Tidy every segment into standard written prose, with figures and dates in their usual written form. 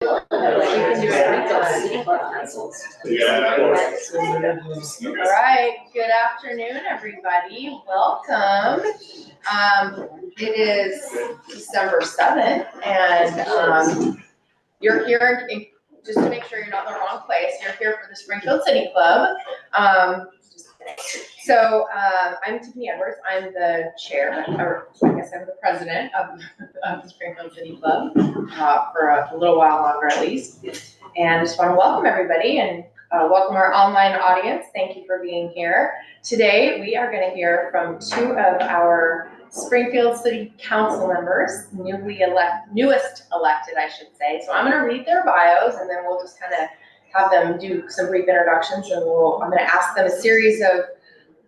All right, good afternoon, everybody. Welcome. It is December 7th, and you're here, just to make sure you're not in the wrong place, you're here for the Springfield City Club. I'm Tiffany Edwards. I'm the chair, or I guess I'm the president of the Springfield City Club for a little while longer at least. And I just want to welcome everybody and welcome our online audience. Thank you for being here. Today, we are going to hear from two of our Springfield City Council members, newest elected, I should say. So I'm going to read their bios and then we'll just kind of have them do some brief introductions, and I'm going to ask them a series of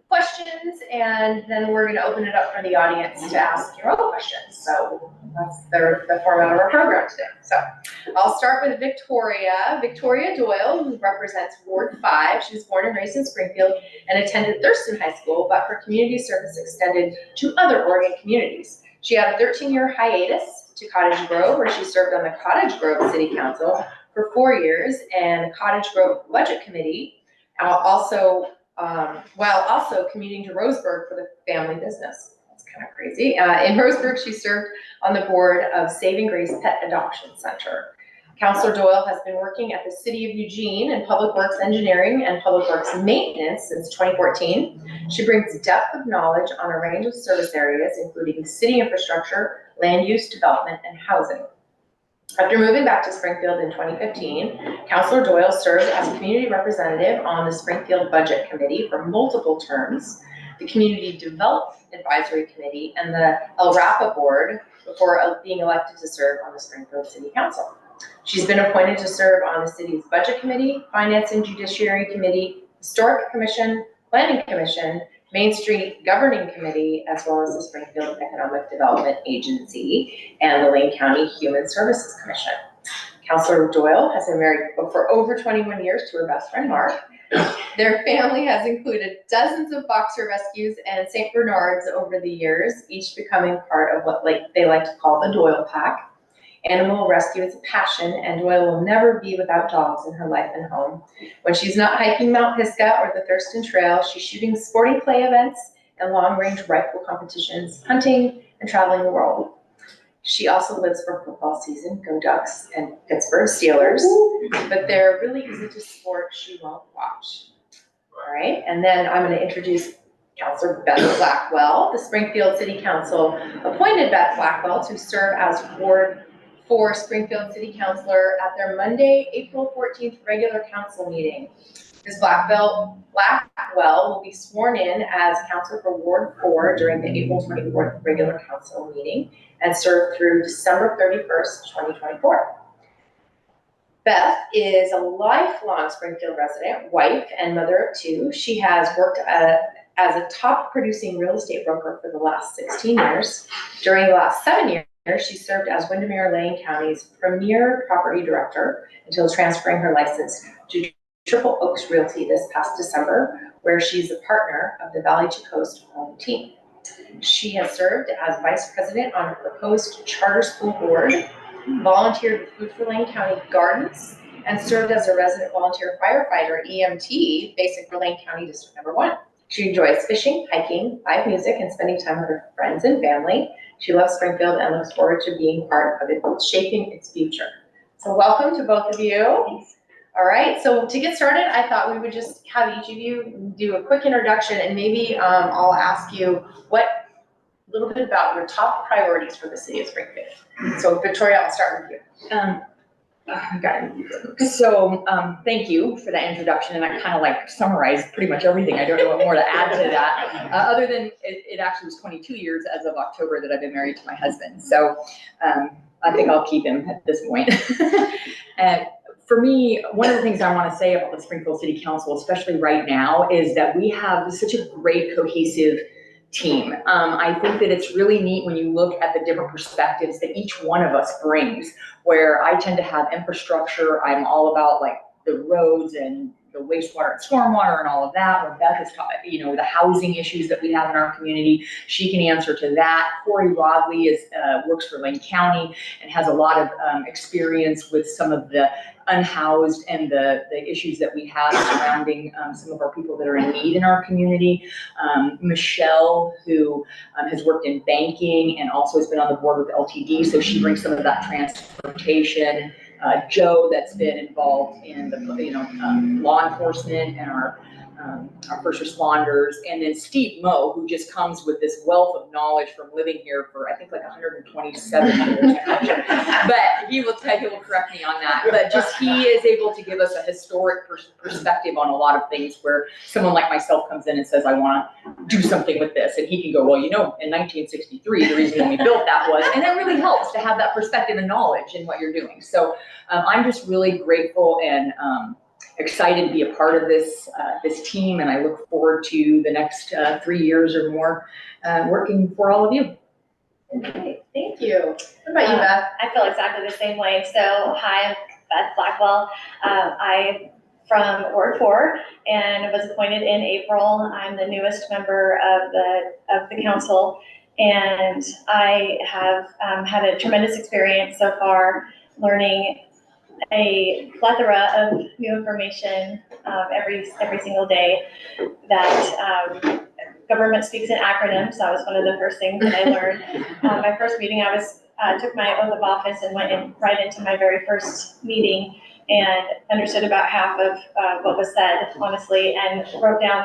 questions, and then we're going to open it up for the audience to ask your own questions. So that's the format of our program today. So I'll start with Victoria Doyle, who represents Ward 5. She was born and raised in Springfield and attended Thurston High School, but her community service extended to other Oregon communities. She had a 13-year hiatus to Cottage Grove, where she served on the Cottage Grove City Council for 4 years and the Cottage Grove Budget Committee, while also commuting to Roseburg for the family business. That's kind of crazy. In Roseburg, she served on the board of Saving Grace Pet Adoption Center. Councilor Doyle has been working at the City of Eugene in Public Works Engineering and Public Works Maintenance since 2014. She brings depth of knowledge on a range of service areas, including city infrastructure, land use development, and housing. After moving back to Springfield in 2015, Councilor Doyle served as a community representative on the Springfield Budget Committee for multiple terms, the Community Development Advisory Committee, and the LRAPA Board before being elected to serve on the Springfield City Council. She's been appointed to serve on the city's Budget Committee, Finance and Judiciary Committee, Historic Commission, Planning Commission, Main Street Governing Committee, as well as the Springfield Economic Development Agency and the Lane County Human Services Commission. Councilor Doyle has been married for over 21 years to her best friend, Mark. Their family has included dozens of boxer rescues and St. Bernards over the years, each becoming part of what they like to call the Doyle Pack. Animal rescue is a passion, and Doyle will never be without dogs in her life and home. When she's not hiking Mount Pisgah or the Thurston Trail, she's shooting sporting clay events and long-range rifle competitions, hunting, and traveling the world. She also lives for football season, go Ducks and Pittsburgh Steelers, but they're really easy to support, she won't watch. All right, and then I'm going to introduce Councilor Beth Blackwell. The Springfield City Council appointed Beth Blackwell to serve as Ward 4 Springfield City Councilor at their Monday, April 14th regular council meeting. Ms. Blackwell will be sworn in as Councilor for Ward 4 during the April 24th regular council meeting and serve through December 31st, 2024. Beth is a lifelong Springfield resident, wife, and mother of 2. She has worked as a top producing real estate broker for the last 16 years. During the last 7 years, she served as Windermere Lane County's premier property director until transferring her license to Triple Oaks Realty this past December, where she's a partner of the Valley to Coast Home Team. She has served as vice president on a proposed charter school board, volunteered with Food for Lane County Gardens, and served as a resident volunteer firefighter, EMT, basic for Lane County District Number 1. She enjoys fishing, hiking, live music, and spending time with her friends and family. She loves Springfield and looks forward to being part of it, shaping its future. So welcome to both of you. Thanks. All right, so to get started, I thought we would just have each of you do a quick introduction, and maybe I'll ask you a little bit about your top priorities for the city of Springfield. So Victoria, I'll start with you. So thank you for that introduction, and I kind of summarized pretty much everything. I don't know what more to add to that, other than it actually was 22 years as of October that I've been married to my husband. So I think I'll keep him at this point. And for me, one of the things I want to say about the Springfield City Council, especially right now, is that we have such a great cohesive team. I think that it's really neat when you look at the different perspectives that each one of us brings, where I tend to have infrastructure. I'm all about the roads and the wastewater and stormwater and all of that, where Beth is, the housing issues that we have in our community. She can answer to that. Corey Rodley works for Lane County and has a lot of experience with some of the unhoused and the issues that we have surrounding some of our people that are in need in our community. Michelle, who has worked in banking and also has been on the board with LTD, so she brings some of that transportation. Joe, that's been involved in the law enforcement and our first responders, and then Steve Moe, who just comes with this wealth of knowledge from living here for I think like 127 years. But he will correct me on that. But just he is able to give us a historic perspective on a lot of things where someone like myself comes in and says, I want to do something with this, and he can go, well, in 1963, the reason we built that was, and that really helps to have that perspective and knowledge in what you're doing. So I'm just really grateful and excited to be a part of this team, and I look forward to the next 3 years or more working for all of you. Okay, thank you. What about you, Beth? I feel exactly the same way. So, hi, I'm Beth Blackwell. I'm from Ward 4 and was appointed in April. I'm the newest member of the council, and I have had a tremendous experience so far, learning a plethora of new information every single day. That government speaks in acronyms. That was one of the first things that I learned. My first meeting, I took my oath of office and went right into my very first meeting and understood about half of what was said, honestly, and wrote down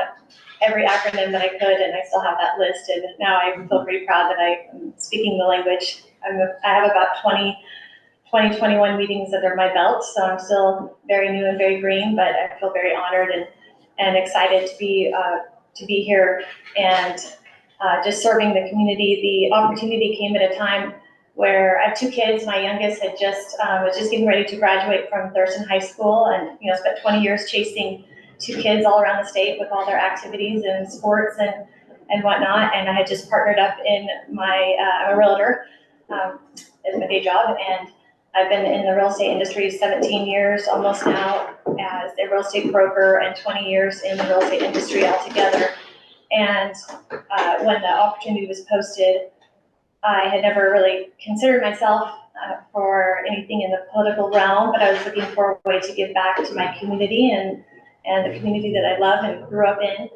every acronym that I could, and I still have that list. And now I feel pretty proud that I'm speaking the language. I have about 21 meetings under my belt, so I'm still very new and very green, but I feel very honored and excited to be here and just serving the community. The opportunity came at a time where I have 2 kids. My youngest had was just getting ready to graduate from Thurston High School, and spent 20 years chasing 2 kids all around the state with all their activities and sports and whatnot. And I had just partnered up in I'm a realtor as my day job, and I've been in the real estate industry 17 years almost now as a real estate broker, and 20 years in the real estate industry altogether. And when the opportunity was posted, I had never really considered myself for anything in the political realm, but I was looking for a way to give back to my community and the community that I love and grew up in.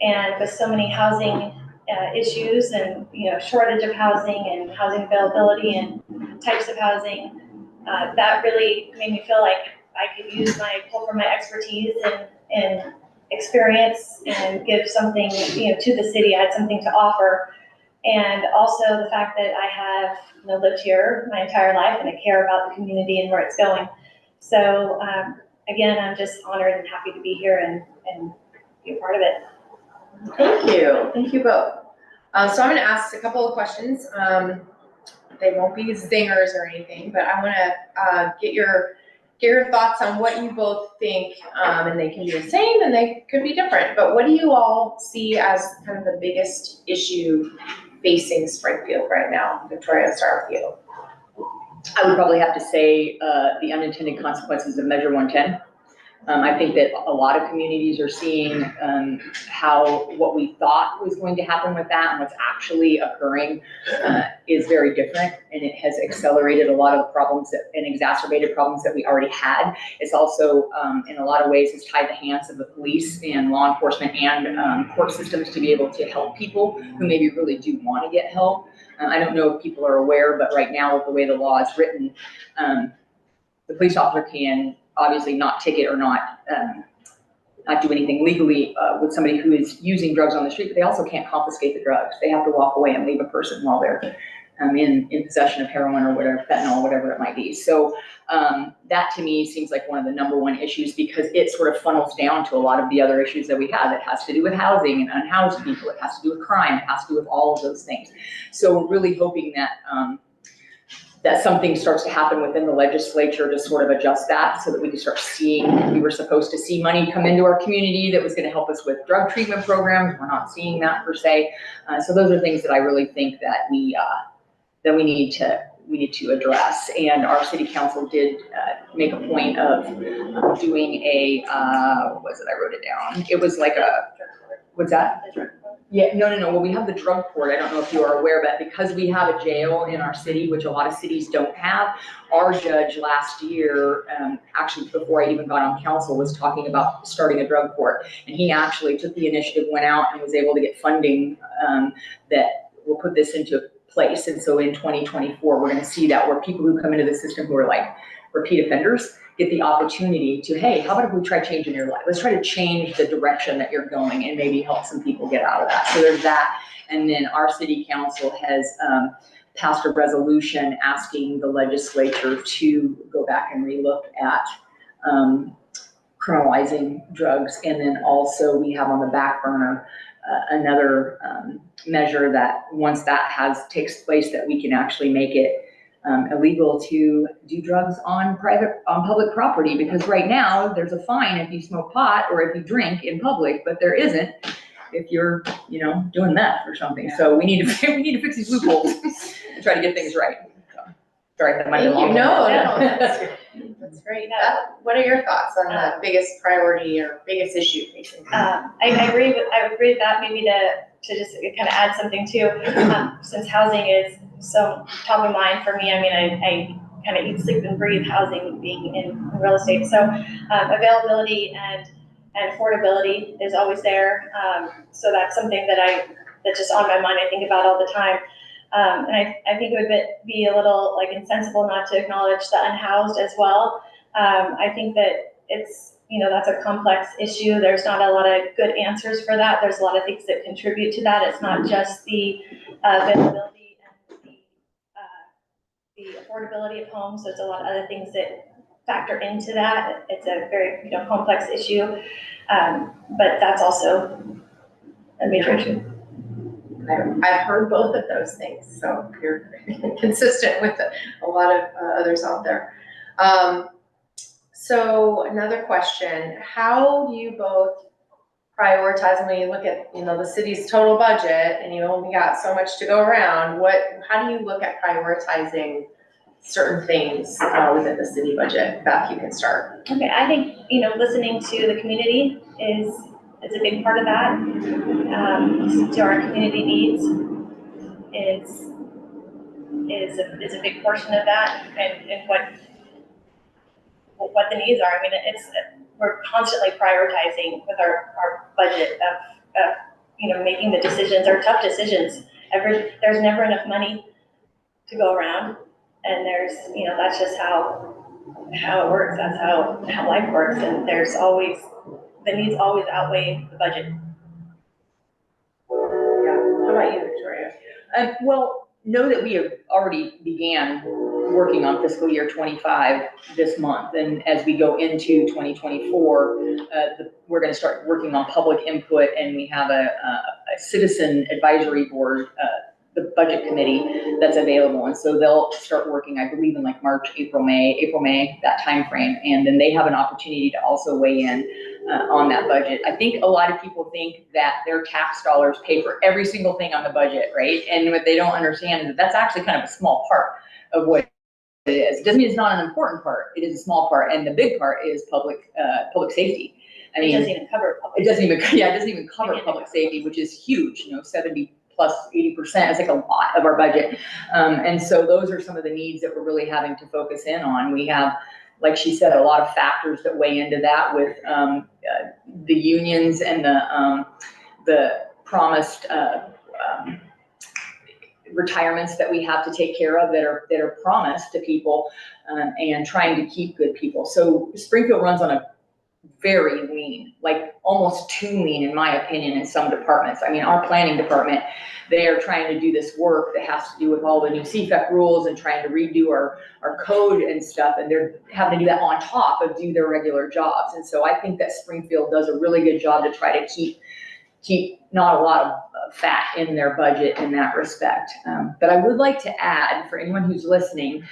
And with so many housing issues and shortage of housing and housing availability and types of housing, that really made me feel like I could pull from my expertise and experience and give something to the city. I had something to offer. And also the fact that I have lived here my entire life and I care about the community and where it's going. So again, I'm just honored and happy to be here and be a part of it. Thank you both. So I'm going to ask a couple of questions. They won't be zingers or anything, but I want to get your thoughts on what you both think, and they can be the same and they could be different, but what do you all see as kind of the biggest issue facing Springfield right now? Victoria, start with you. I would probably have to say the unintended consequences of Measure 110. I think that a lot of communities are seeing how what we thought was going to happen with that and what's actually occurring is very different, and it has accelerated a lot of the problems and exacerbated problems that we already had. It's also, in a lot of ways, has tied the hands of the police and law enforcement and court systems to be able to help people who maybe really do want to get help. I don't know if people are aware, but right now, with the way the law is written, the police officer can obviously not ticket or not do anything legally with somebody who is using drugs on the street, but they also can't confiscate the drugs. They have to walk away and leave a person while they're in possession of heroin or whatever, fentanyl, whatever it might be. So that to me seems like one of the #1 issues, because it sort of funnels down to a lot of the other issues that we have. It has to do with housing and unhoused people. It has to do with crime. It has to do with all of those things. So we're really hoping that that something starts to happen within the legislature to sort of adjust that so that we can start seeing, we were supposed to see money come into our community that was going to help us with drug treatment programs. We're not seeing that per se. So those are things that I really think that we need to we need to address. And our city council did make a point of doing a, what was it? I wrote it down. It was like a, what's that? Yeah, no. Well, we have the drug court. I don't know if you are aware, but because we have a jail in our city, which a lot of cities don't have, our judge last year, actually before I even got on council, was talking about starting a drug court. And he actually took the initiative, went out and was able to get funding that will put this into place. And so in 2024, we're going to see that, where people who come into the system who are like repeat offenders get the opportunity to, hey, how about if we try changing your life? Let's try to change the direction that you're going and maybe help some people get out of that. So there's that. And then our city council has passed a resolution asking the legislature to go back and relook at criminalizing drugs. And then also we have on the back burner another measure that once that takes place, that we can actually make it illegal to do drugs on public property, because right now there's a fine if you smoke pot or if you drink in public, but there isn't if you're, doing meth or something. Yeah. So we need to fix these loopholes and try to get things right. So, sorry, that might be long. No, that's great. What are your thoughts on the biggest priority or biggest issue facing? I agree with that. Maybe to just kind of add something too, since housing is so top of mind for me. I mean, I kind of eat, sleep, and breathe housing, being in real estate. So availability and affordability is always there. So that's something that's just on my mind. I think about all the time. And I think it would be a little like insensible not to acknowledge the unhoused as well. I think that it's, that's a complex issue. There's not a lot of good answers for that. There's a lot of things that contribute to that. It's not just the availability and the affordability of homes. There's a lot of other things that factor into that. It's a very complex issue, but that's also a major issue. I've heard both of those things, so you're consistent with a lot of others out there. So another question, how do you both prioritize when you look at, the city's total budget and you only got so much to go around? How do you look at prioritizing certain things within the city budget? Beth, you can start. Okay, I think, listening to the community is a big part of that. To our community needs is a big portion of that, and what the needs are. I mean, we're constantly prioritizing with our budget of making the decisions, or tough decisions. There's never enough money to go around, and there's that's just how it works. That's how life works, and there's always the needs always outweigh the budget. Yeah. How about you, Victoria? Well, know that we have already began working on fiscal year 25 this month, and as we go into 2024, we're going to start working on public input, and we have a citizen advisory board, the budget committee that's available, and so they'll start working, I believe, in like March, April, May, that time frame, and then they have an opportunity to also weigh in on that budget. I think a lot of people think that their tax dollars pay for every single thing on the budget, right? And what they don't understand is that that's actually kind of a small part of what it is. It doesn't mean it's not an important part. It is a small part, and the big part is public safety. I mean, it doesn't even cover public. It doesn't even cover public safety, which is huge. 70 plus 80%. It's like a lot of our budget, and so those are some of the needs that we're really having to focus in on. We have, like she said, a lot of factors that weigh into that, with the unions and the promised retirements that we have to take care of that are promised to people, and trying to keep good people. So Springfield runs on a very lean, like almost too lean, in my opinion, in some departments. I mean, our planning department, they are trying to do this work that has to do with all the new CFEC rules and trying to redo our code and stuff, and they're having to do that on top of do their regular jobs. And so I think that Springfield does a really good job to try to keep not a lot of fat in their budget in that respect. But I would like to add, for anyone who's listening,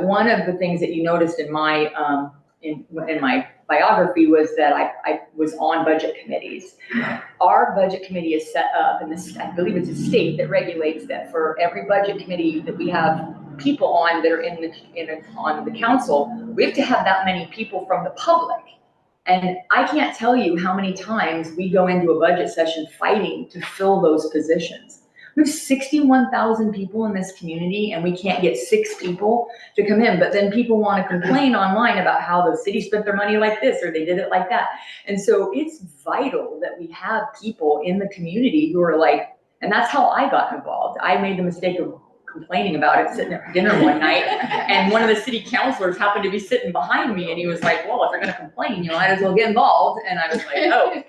one of the things that you noticed in my in my biography was that I was on budget committees. Our budget committee is set up, and this, I believe it's a state that regulates that for every budget committee that we have people on that are on the council, we have to have that many people from the public. And I can't tell you how many times we go into a budget session fighting to fill those positions. We have 61,000 people in this community and we can't get 6 people to come in, but then people want to complain online about how the city spent their money like this or they did it like that. And so it's vital that we have people in the community who are like, and that's how I got involved. I made the mistake of complaining about it sitting at dinner one night, and one of the city councilors happened to be sitting behind me and he was like, well, if you're gonna complain, you might as well get involved. And I was like, oh,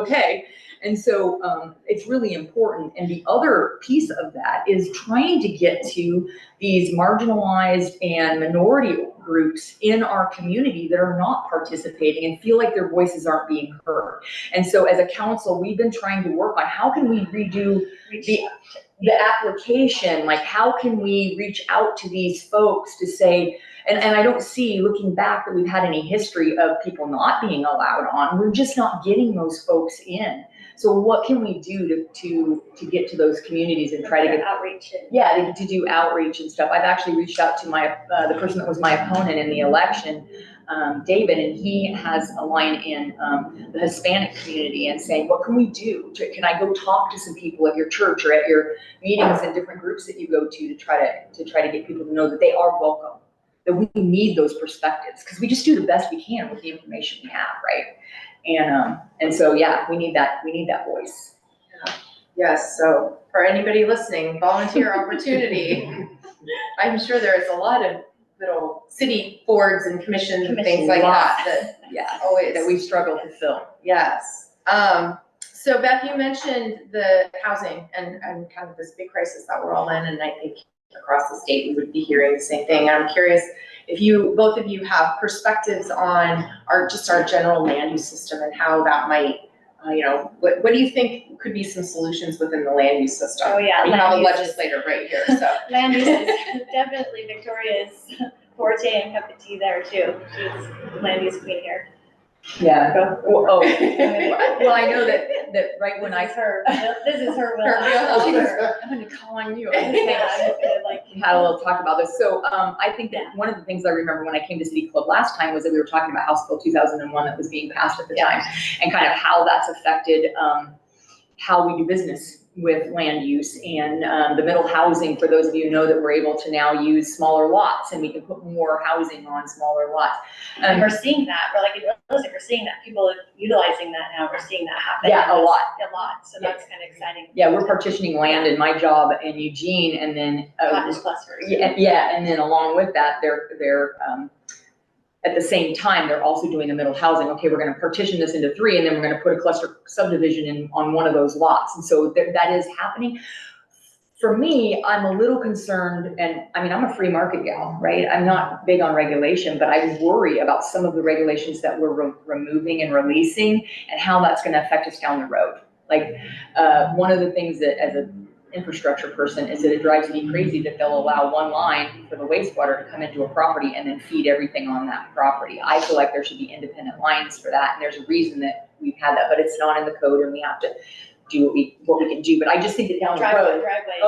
okay. And so it's really important. And the other piece of that is trying to get to these marginalized and minority groups in our community that are not participating and feel like their voices aren't being heard. And so as a council, we've been trying to work on how can we redo the application, like how can we reach out to these folks to say, and I don't see, looking back, that we've had any history of people not being allowed on. We're just not getting those folks in. So what can we do to get to those communities and try to get outreach? Yeah, to do outreach and stuff. I've actually reached out to my the person that was my opponent in the election, David, and he has a line in the Hispanic community and saying, what can we do? Can I go talk to some people at your church or at your meetings and different groups that you go to try to get people to know that they are welcome, that we need those perspectives, because we just do the best we can with the information we have, right? And so yeah, we need that voice. Yes, so for anybody listening, volunteer opportunity. I'm sure there is a lot of little city boards and commissions and things like that Yeah, always that we struggle to fill. Yes. So Beth, you mentioned the housing and kind of this big crisis that we're all in, and I think across the state we would be hearing the same thing. I'm curious if both of you have perspectives on our general land use system and how that might, what do you think could be some solutions within the land use system? Oh yeah, we have a legislator right here, so. Land use is definitely Victoria's forte and cup of tea there too. She's land use queen here. Yeah. Go. Well, I know that right when This is her wheelhouse. I'm gonna call on you. We We had a little talk about this. So I think that one of the things I remember when I came to City Club last time was that we were talking about House Bill 2001 that was being passed at the time, and kind of how that's affected how we do business with land use and the middle housing. For those of you who know that we're able to now use smaller lots and we can put more housing on smaller lots. And we're seeing that, we're seeing that people are utilizing that now. We're seeing that happen. Yeah, a lot. So that's kind of exciting. Yeah, we're partitioning land in my job in Eugene, and then Cottage clusters. Yeah, and then along with that, they're at the same time, they're also doing the middle housing. Okay, we're gonna partition this into 3, and then we're gonna put a cluster subdivision on one of those lots. And so that is happening. For me, I'm a little concerned, and I mean, I'm a free market gal, right? I'm not big on regulation, but I worry about some of the regulations that we're removing and releasing and how that's gonna affect us down the road. Like, one of the things that as an infrastructure person is that it drives me crazy that they'll allow one line for the wastewater to come into a property and then feed everything on that property. I feel like there should be independent lines for that, and there's a reason that we've had that, but it's not in the code, and we have to do what we can do. But I just think that down the road,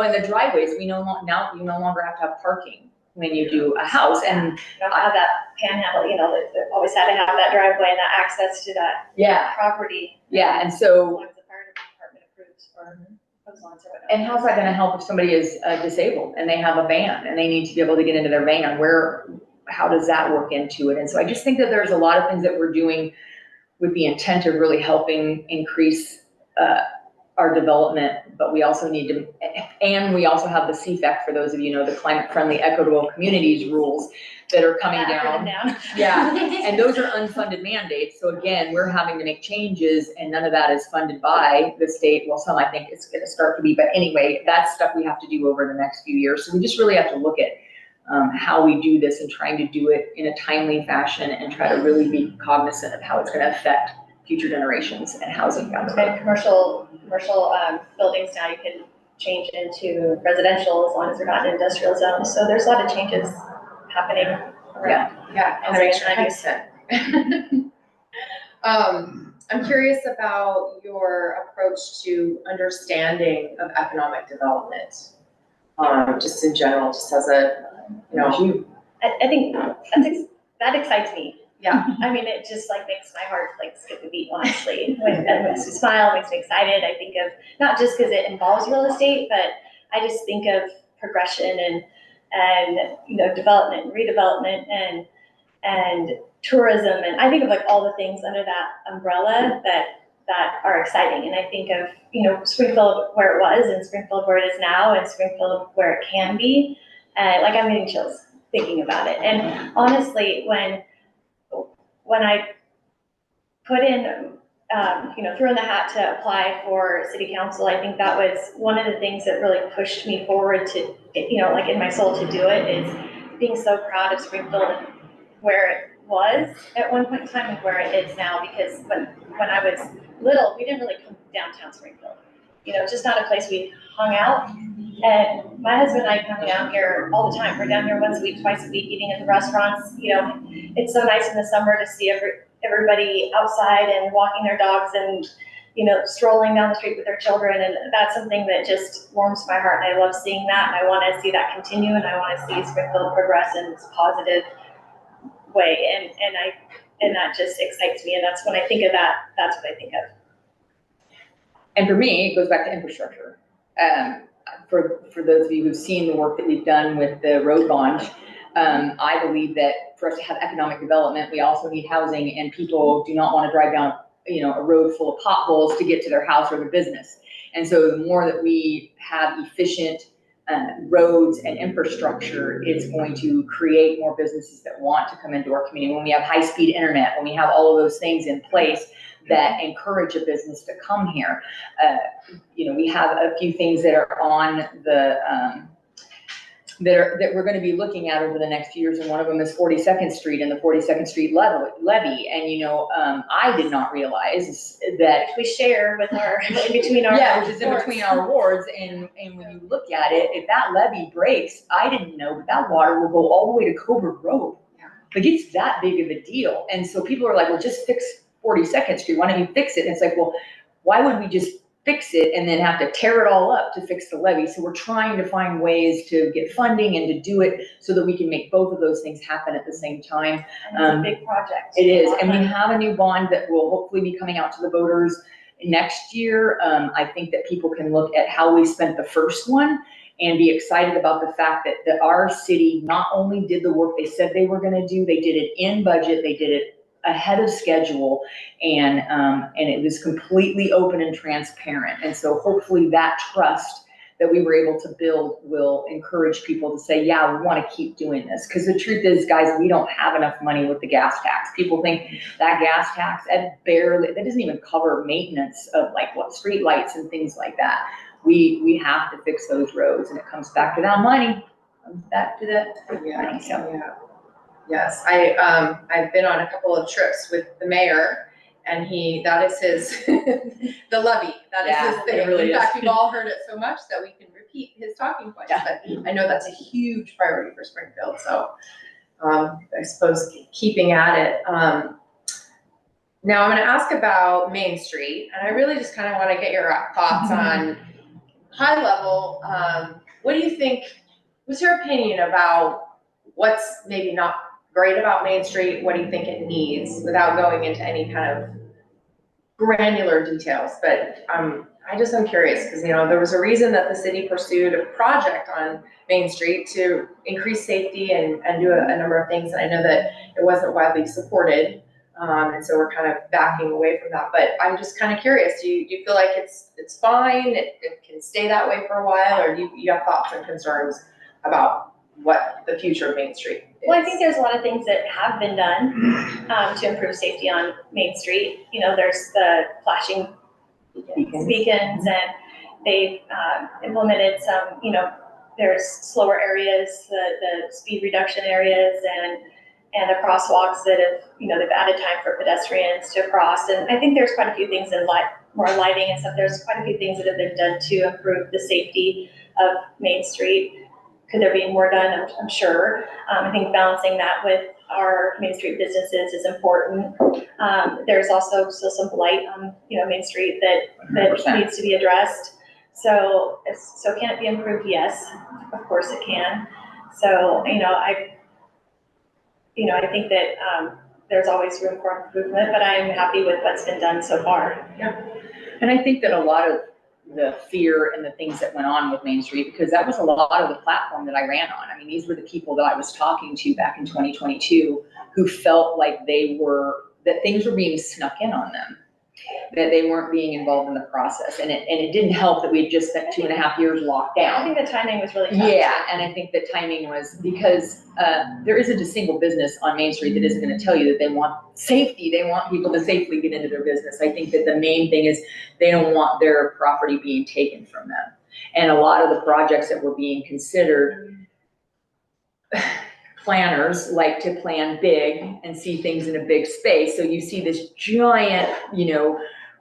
in the driveways, you no longer have to have parking when you do a house, and you don't have that panhandle, they always had to have that driveway and that access to that property. Yeah, and As so. long as the fire department approves for those lines or whatever. And how's that gonna help if somebody is disabled and they have a van and they need to be able to get into their van? How does that work into it? And so I just think that there's a lot of things that we're doing with the intent of really helping increase our development, but we also need to, and we also have the CFAC, for those of you know, the climate friendly equitable communities rules that are coming down. Yeah, and those are unfunded mandates. So again, we're having to make changes, and none of that is funded by the state. Well, some I think it's gonna start to be, but anyway, that's stuff we have to do over the next few years. So we just really have to look at how we do this and trying to do it in a timely fashion and try to really be cognizant of how it's gonna affect future generations and housing down the road. And commercial buildings now you can change into residential as long as they're not in industrial zones. So there's a lot of changes happening around. Yeah, and that makes sense. I'm curious about your approach to understanding of economic development. just in general, just as a, you know. I think that excites me. Yeah. I mean, it just like makes my heart like skip a beat, honestly. It makes me smile, makes me excited. I think of, not just because it involves real estate, but I just think of progression and you know, development and redevelopment and tourism. And I think of like all the things under that umbrella that are exciting. And I think of, you know, Springfield where it was and Springfield where it is now and Springfield where it can be. Like I'm getting chills thinking about it. And honestly, when I put in, you know, threw in the hat to apply for city council, I think that was one of the things that really pushed me forward to, you know, like in my soul to do it, is being so proud of Springfield and where it was at one point in time and where it is now. Because when I was little, we didn't really come downtown Springfield. You know, it's just not a place we hung out. And my husband and I come down here all the time. We're down here once a week, twice a week, eating at the restaurants. You know, it's so nice in the summer to see everybody outside and walking their dogs and, you know, strolling down the street with their children. And that's something that just warms my heart. And I love seeing that. And I want to see that continue. And I want to see Springfield progress in this positive way. And that just excites me. And that's when I think of that, that's what I think of. And for me, it goes back to infrastructure. For those of you who've seen the work that we've done with the road bond, I believe that for us to have economic development, we also need housing, and people do not want to drive down, you know, a road full of potholes to get to their house or their business. And so the more that we have efficient roads and infrastructure, it's going to create more businesses that want to come into our community. When we have high-speed internet, when we have all of those things in place that encourage a business to come here. You know, we have a few things that are on the, that we're going to be looking at over the next few years, and one of them is 42nd Street and the 42nd Street levy. And you know, I did not realize that We share with our, in between our. yeah, which is in between our wards. And when you look at it, if that levee breaks, I didn't know, but that water will go all the way to Coburg Road. Yeah. Like it's that big of a deal. And so people are like, well, just fix 42nd Street. Why don't you fix it? And it's like, well, why would we just fix it and then have to tear it all up to fix the levee? So we're trying to find ways to get funding and to do it so that we can make both of those things happen at the same time. And it's a big project. It is. And we have a new bond that will hopefully be coming out to the voters next year. I think that people can look at how we spent the first one and be excited about the fact that our city not only did the work they said they were going to do, they did it in budget, they did it ahead of schedule, and it was completely open and transparent. And so hopefully that trust that we were able to build will encourage people to say, yeah, we want to keep doing this. Because the truth is, guys, we don't have enough money with the gas tax. People think that gas tax, that doesn't even cover maintenance of like what street lights and things like that. We have to fix those roads, and it comes back to that money. Comes back to that money. So. Yeah. Yes, I've been on a couple of trips with the mayor, and that is his, the levy, that is his thing. Really In fact, we've all heard it so much that we can repeat his talking points, but I know that's a huge priority for Springfield, so I suppose keeping at it. Now I'm gonna ask about Main Street, and I really just kind of want to get your thoughts on high level, what do you think, what's your opinion about what's maybe not great about Main Street? What do you think it needs, without going into any kind of granular details? But I just am curious, because you know there was a reason that the city pursued a project on Main Street to increase safety and do a number of things, and I know that it wasn't widely supported, and so we're kind of backing away from that. But I'm just kind of curious, do you feel like it's fine, it can stay that way for a while, or do you have thoughts and concerns about what the future of Main Street is? Well, I think there's a lot of things that have been done to improve safety on Main Street. You know, there's the flashing beacons, and they've implemented some, you know, there's slower areas, the speed reduction areas, and the crosswalks that have, you know, they've added time for pedestrians to cross. And I think there's quite a few things in more lighting and stuff. There's quite a few things that have been done to improve the safety of Main Street. Could there be more done? I'm sure. I think balancing that with our Main Street businesses is important. There's also still some blight on, you know, Main Street that 100%. needs to be addressed. So, can it be improved? Yes, of course it can. So, I think that, there's always room for improvement, but I'm happy with what's been done so far. And I think that a lot of the fear and the things that went on with Main Street, because that was a lot of the platform that I ran on. I mean, these were the people that I was talking to back in 2022 who felt like that things were being snuck in on them, that they weren't being involved in the process. And it didn't help that we had just spent 2.5 years locked down. I think the timing was really tough. Yeah, and I think the timing was because there isn't a single business on Main Street that isn't gonna tell you that they want safety, they want people to safely get into their business. I think that the main thing is they don't want their property being taken from them. And a lot of the projects that were being considered, planners like to plan big and see things in a big space. So you see this giant,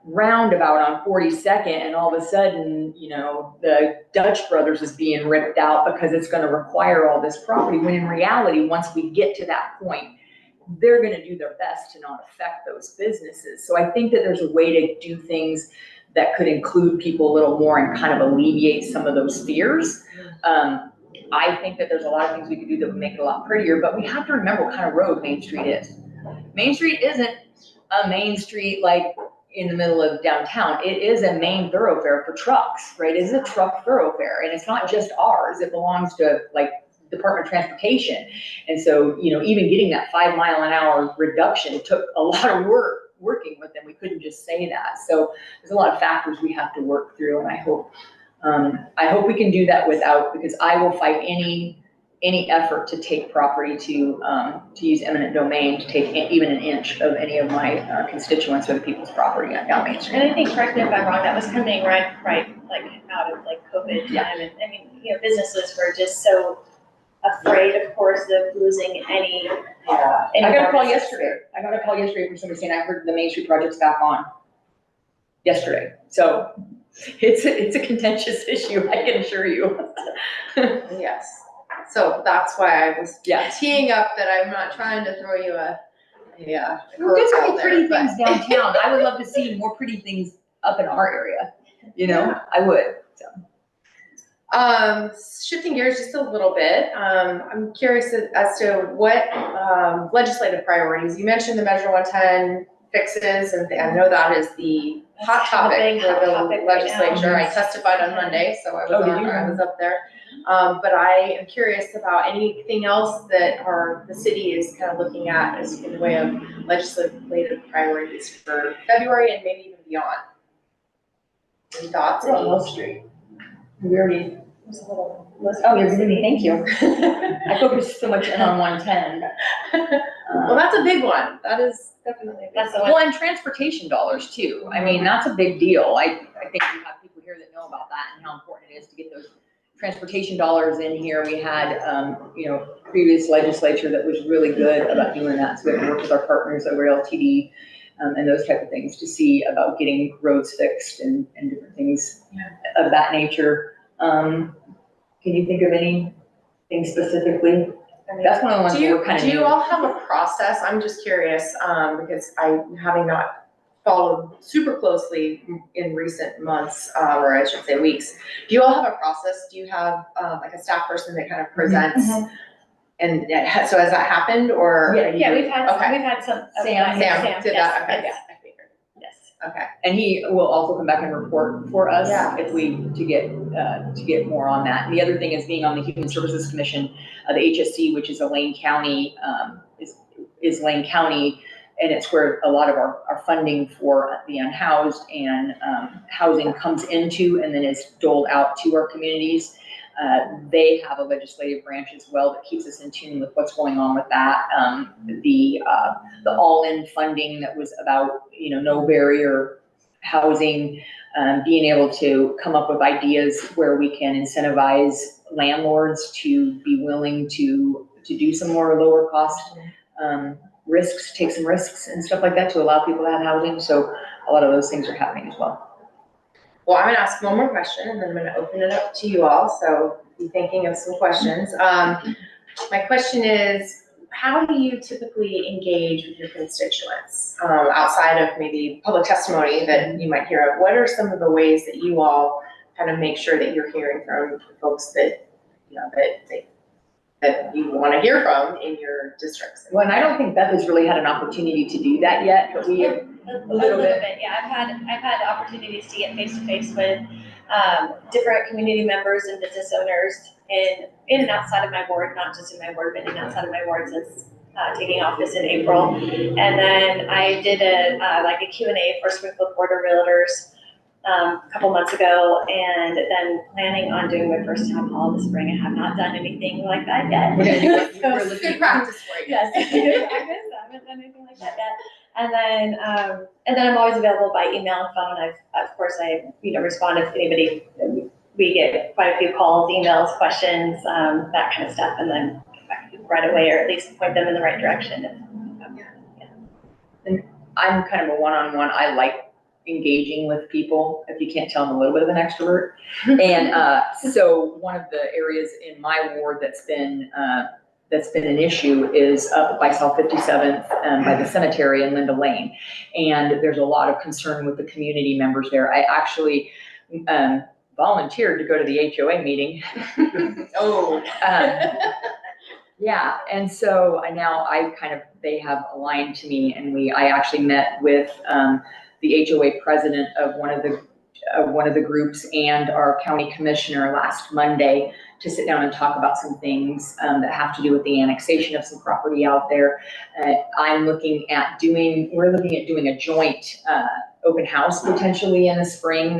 roundabout on 42nd, and all of a sudden, the Dutch Brothers is being ripped out because it's gonna require all this property, when in reality, once we get to that point, they're gonna do their best to not affect those businesses. So I think that there's a way to do things that could include people a little more and kind of alleviate some of those fears. I think that there's a lot of things we could do that would make it a lot prettier, but we have to remember what kind of road Main Street is. Main Street isn't a main street like in the middle of downtown. It is a main thoroughfare for trucks, right? It is a truck thoroughfare, and it's not just ours. It belongs to Department of Transportation. And so, even getting that 5 mile an hour reduction took a lot of work working with them. We couldn't just say that. So there's a lot of factors we have to work through, and I hope we can do that because I will fight any effort to take property to use eminent domain, to take even an inch of any of my constituents or the people's property on down Main Street. And I think, correct me if I'm wrong, that was coming right, out of COVID time. Yeah. And I mean, businesses were just so afraid, of course, of losing any. I got a call yesterday. From somebody saying, I heard the Main Street project's back on yesterday. So it's a contentious issue, I can assure you. Yes. So that's why I was Yeah. teeing up that I'm not trying to throw you a There's curveball some pretty there, things downtown. I would love to see more pretty things up in our area, I would, so. Shifting gears just a little bit, I'm curious as to what legislative priorities. You mentioned the Measure 110 fixes, and I know that is the hot topic for the legislature. I testified on Monday, so I was up there. But I am curious about anything else that the city is kind of looking at as in the way of legislative priorities for February and maybe even beyond. Any thoughts? We're on Wall Street. We already. Was a little. Oh, you're giving me, thank you. I focused so much in on 110. Well, that's a big one. That is definitely. That's the one. Well, and transportation dollars too. I mean, that's a big deal. I think we have people here that know about that and how important it is to get those transportation dollars in here. We had, previous legislature that was really good about doing that. So we have to work with our partners over LTD and those type of things to see about getting roads fixed and different things of that nature. Can you think of anything specifically? That's one of the ones we're kind of. Do you all have a process? I'm just curious, because having not followed super closely in recent months, or I should say weeks, do you all have a process? Do you have like a staff person that kind of presents? Mm-hmm. And so has that happened, or? Yeah, we've had some. Sam did that, okay. Yes. I figured. Yes. Okay. And he will also come back and report for us Yeah. if to get more on that. And the other thing is being on the Human Services Commission, the HSC, which is a Lane County, is Lane County, and it's where a lot of our funding for the unhoused and housing comes into and then is doled out to our communities. They have a legislative branch as well that keeps us in tune with what's going on with that. The all-in funding that was about, no barrier housing, being able to come up with ideas where we can incentivize landlords to be willing to do some more lower cost risks, take some risks and stuff like that to allow people to have housing. So a lot of those things are happening as well. Well, I'm gonna ask one more question and then I'm gonna open it up to you all. So be thinking of some questions. My question is, how do you typically engage with your constituents outside of maybe public testimony that you might hear of? What are some of the ways that you all kind of make sure that you're hearing from folks that, that you want to hear from in your districts. Well, and I don't think Beth has really had an opportunity to do that yet, but we have A little bit, yeah. I've had opportunities to get face to face with different community members and business owners in and outside of my ward, not just in my ward, but in and outside of my ward since taking office in April. And then I did a Q&A for Springfield Board of Realtors a couple months ago, and then planning on doing my first town hall this spring. I have not done anything like that yet. So good practice for you. Yes, good practice. I haven't done anything like that yet. And then I'm always available by email and phone. Of course I respond if anybody, we get quite a few calls, emails, questions, that kind of stuff, and then get back to them right away, or at least point them in the right direction. And I'm kind of a one-on-one. I like engaging with people. If you can't tell, I'm a little bit of an extrovert. And so one of the areas in my ward that's been an issue is up by South 57th by the cemetery in Linda Lane. And there's a lot of concern with the community members there. I actually volunteered to go to the HOA meeting. Oh. Yeah, and so they have aligned to me, and I actually met with the HOA president of one of the groups and our county commissioner last Monday to sit down and talk about some things that have to do with the annexation of some property out there. We're looking at doing a joint open house potentially in the spring.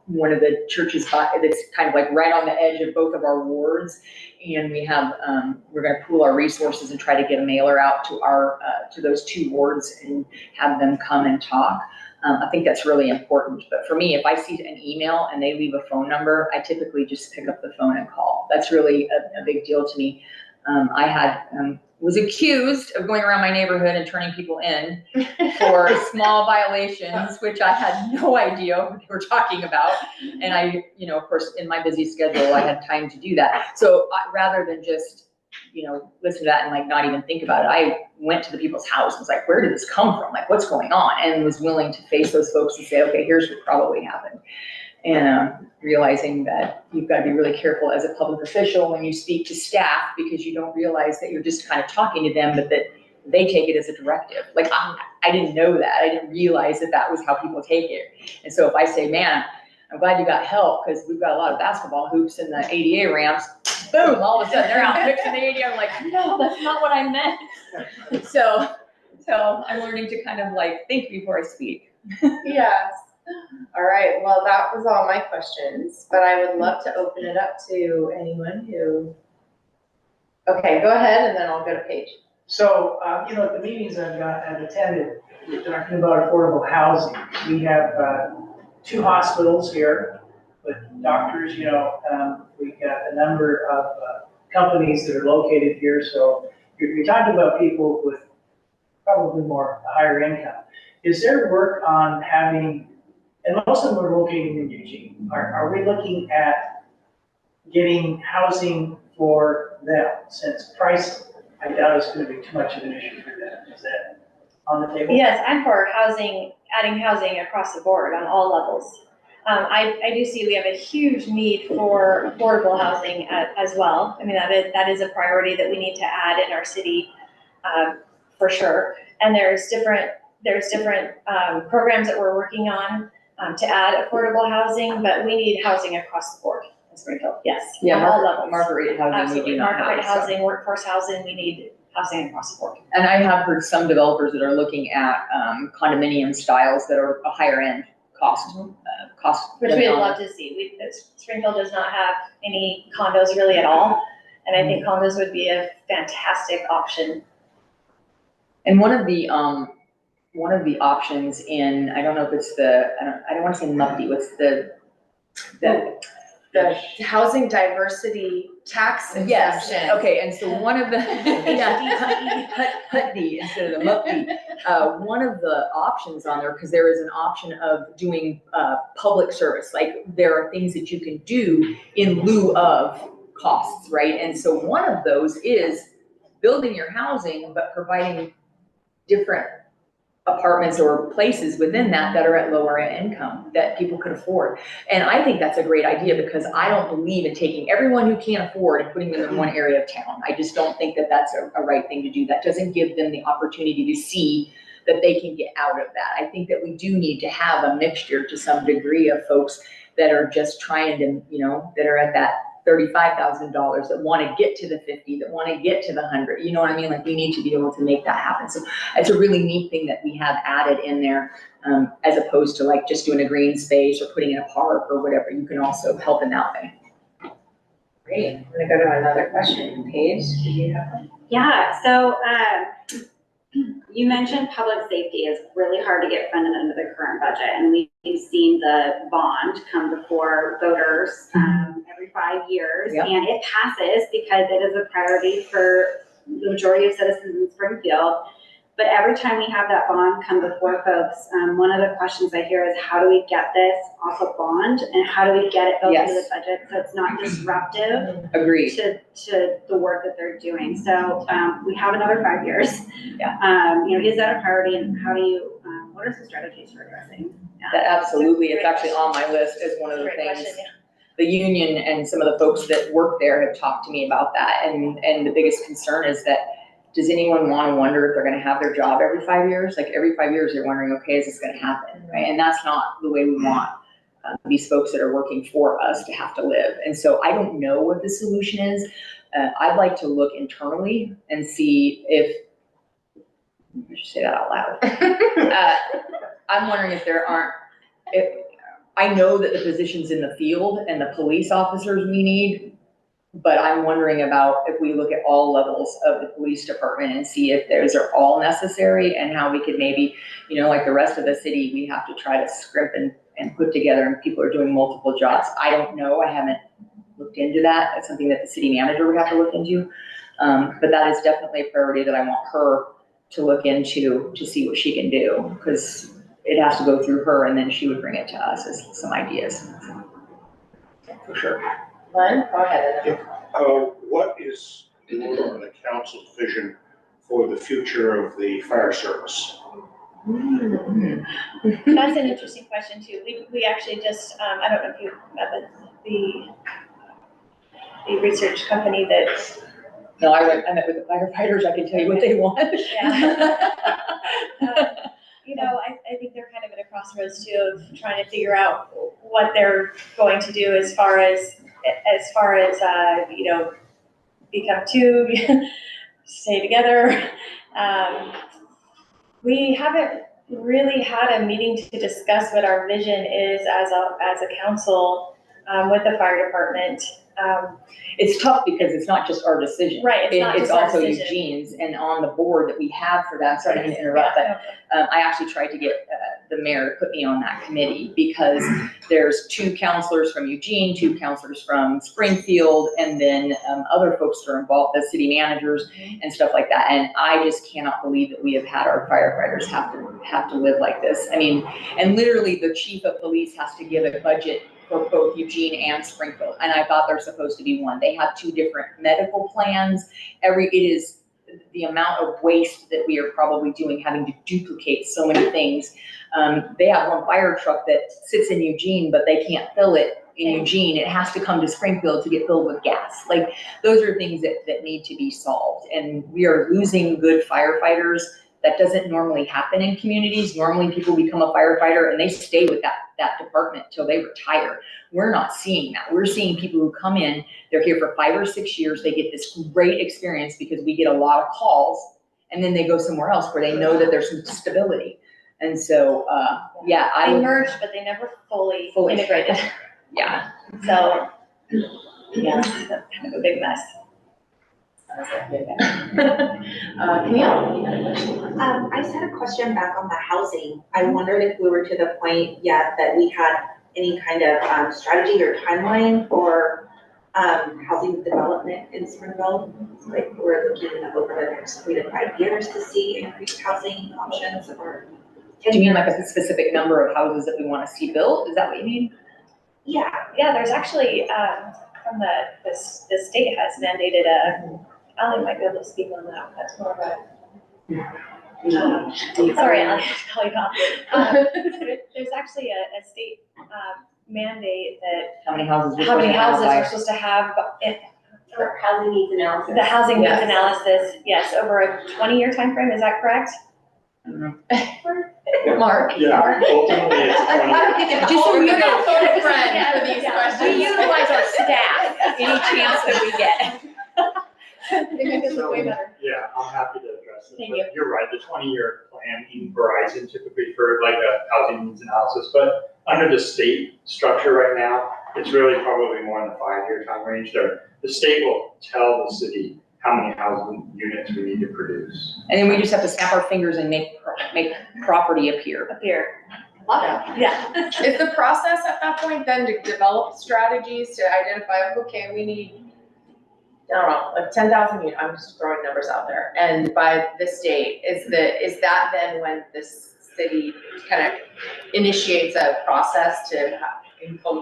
One of the churches that's kind of like right on the edge of both of our wards. And we have, we're gonna pool our resources and try to get a mailer out to those two wards and have them come and talk. I think that's really important. But for me, if I see an email and they leave a phone number, I typically just pick up the phone and call. That's really a big deal to me. I was accused of going around my neighborhood and turning people in for small violations, which I had no idea what they were talking about. And of course, in my busy schedule, I had time to do that. So rather than just, listen to that and not even think about it, I went to the people's house and was like, where did this come from? What's going on? And was willing to face those folks and say, okay, here's what probably happened. And realizing that you've got to be really careful as a public official when you speak to staff, because you don't realize that you're just kind of talking to them, but that they take it as a directive. I didn't know that. I didn't realize that was how people take it. And so if I say, man, I'm glad you got help because we've got a lot of basketball hoops and the ADA ramps, boom, all of a sudden they're out fixing the ADA. I'm like, no, that's not what I meant. So I'm learning to kind of think before I speak. Yes. All right, well, that was all my questions, but I would love to open it up to anyone who, okay, go ahead and then I'll go to Paige. So, at the meetings I've attended, we're talking about affordable housing. We have 2 hospitals here with doctors, we've got a number of companies that are located here. So you're talking about people with probably more higher income. Is there work on having, and most of them are located in Eugene, are we looking at getting housing for them, since pricing, I doubt it's going to be too much of an issue for them? Is that on the table? Yes, I'm for adding housing across the board on all levels. I do see we have a huge need for affordable housing as well. I mean, that is a priority that we need to add in our city for sure. And there's different programs that we're working on to add affordable housing, but we need housing across the board in Springfield. Yes, yeah, on all levels. Market housing. Absolutely, market housing, workforce housing. We need housing across the board. And I have heard some developers that are looking at condominium styles that are a higher end cost. Which we'd love to see. Springfield does not have any condos really at all, and I think condos would be a fantastic option. And one of the options in, I don't know if it's I don't want to say MUFTI, what's the housing diversity tax exemption. Yes, okay, and so one of the, HUTD instead of the MUFTI, one of the options on there, because there is an option of doing public service, there are things that you can do in lieu of costs, right? And so one of those is building your housing, but providing different apartments or places within that are at lower income that people could afford. And I think that's a great idea because I don't believe in taking everyone who can't afford and putting them in one area of town. I just don't think that that's a right thing to do. That doesn't give them the opportunity to see that they can get out of that. I think that we do need to have a mixture to some degree of folks that are just trying to, that are at that $35,000, that want to get to the 50, that want to get to the 100. You know what I mean? Like we need to be able to make that happen. So it's a really neat thing that we have added in there, as opposed to like just doing a green space or putting in a park or whatever. You can also help in that way. Great. I'm gonna go to another question. Paige, do you have one? Yeah, so you mentioned public safety is really hard to get funded under the current budget, and we've seen the bond come before voters every 5 years, Yep. and it passes because it is a priority for the majority of citizens in Springfield. But every time we have that bond come before folks, one of the questions I hear is, how do we get this off a bond, and how do we get it built into the Yes. budget so it's not disruptive Agreed. to the work that they're doing? So we have another 5 years. Yeah. Is that a priority, and how do you, what are some strategies for addressing that? That absolutely, it's actually on my list as one of the Great things. question, yeah. The union and some of the folks that work there have talked to me about that, and the biggest concern is that, does anyone want to wonder if they're going to have their job every 5 years? Like every 5 years, they're wondering, okay, is this going to happen, right? And that's not the way we want these folks that are working for us to have to live. And so I don't know what the solution is. I'd like to look internally and see if, I should say that out loud. I'm wondering if there aren't, I know that the positions in the field and the police officers we need, but I'm wondering about if we look at all levels of the police department and see if those are all necessary, and how we could maybe, like the rest of the city, we have to try to scrimp and put together, and people are doing multiple jobs. I don't know. I haven't looked into that. It's something that the city manager would have to look into. But that is definitely a priority that I want her to look into to see what she can do, because it has to go through her, and then she would bring it to us as some ideas. For sure. Len, go ahead. What is your and the council's vision for the future of the fire service? That's an interesting question too. We actually just, I don't know if you met with the research company that. No, I met with the firefighters. I can tell you what they want. Yeah. I think they're kind of at a crossroads too of trying to figure out what they're going to do as far as become two, stay together. We haven't really had a meeting to discuss what our vision is as a council with the fire department. It's tough because it's not just our decision. Right, it's not just our also decision. Eugene's, and on the board that we have for that, sorry to interrupt, but I actually tried to get the mayor to put me on that committee, because there's 2 counselors from Eugene, 2 counselors from Springfield, and then other folks that are involved, the city managers and stuff like that. And I just cannot believe that we have had our firefighters have to live like this. I mean, and literally the chief of police has to give a budget for both Eugene and Springfield. And I thought they're supposed to be one. They have 2 different medical plans. It is the amount of waste that we are probably doing, having to duplicate so many things. They have one fire truck that sits in Eugene, but they can't fill it in Eugene. It has to come to Springfield to get filled with gas. Like, those are things that need to be solved. And we are losing good firefighters. That doesn't normally happen in communities. Normally people become a firefighter and they stay with that department till they retire. We're not seeing that. We're seeing people who come in, they're here for 5 or 6 years, they get this great experience because we get a lot of calls, and then they go somewhere else where they know that there's some stability. And so, They merged, but they never fully integrated. Yeah. So, yeah, that's kind of a big mess. Camille, you had a question? I just had a question back on the housing. I wondered if we were to the point yet that we had any kind of strategy or timeline for housing development in Springfield. Like, we're looking over the next 3 to 5 years to see increased housing options, or. Do you mean like a specific number of houses that we want to see built? Is that what you mean? Yeah. Yeah, there's actually, from the state has mandated Alan might be able to speak on that. That's more of a Sorry, I'll call you out. There's actually a state mandate that How many houses? how many houses we're supposed to have, For housing needs analysis. the housing needs Yes. analysis, yes, over a 20-year time frame. Is that correct? I don't know. Mark? Yeah, ultimately, it's Just Just so you know, phone a friend for these Yeah. questions. We utilize our staff any chance that we get. They make us look way better. Yeah, I'm happy to address it. Thank But you. You're right, the 20-year plan in Verizon typically for like a housing needs analysis, but under the state structure right now, it's really probably more in the 5-year time range there. The state will tell the city how many housing units we need to produce. And then we just have to snap our fingers and make property appear. Up here. Love Yeah. Is the process at that point then to develop strategies to identify, okay, we need, I don't know, like 10,000 units, I'm just throwing numbers out there, and by this date, is that then when this city kind of initiates a process to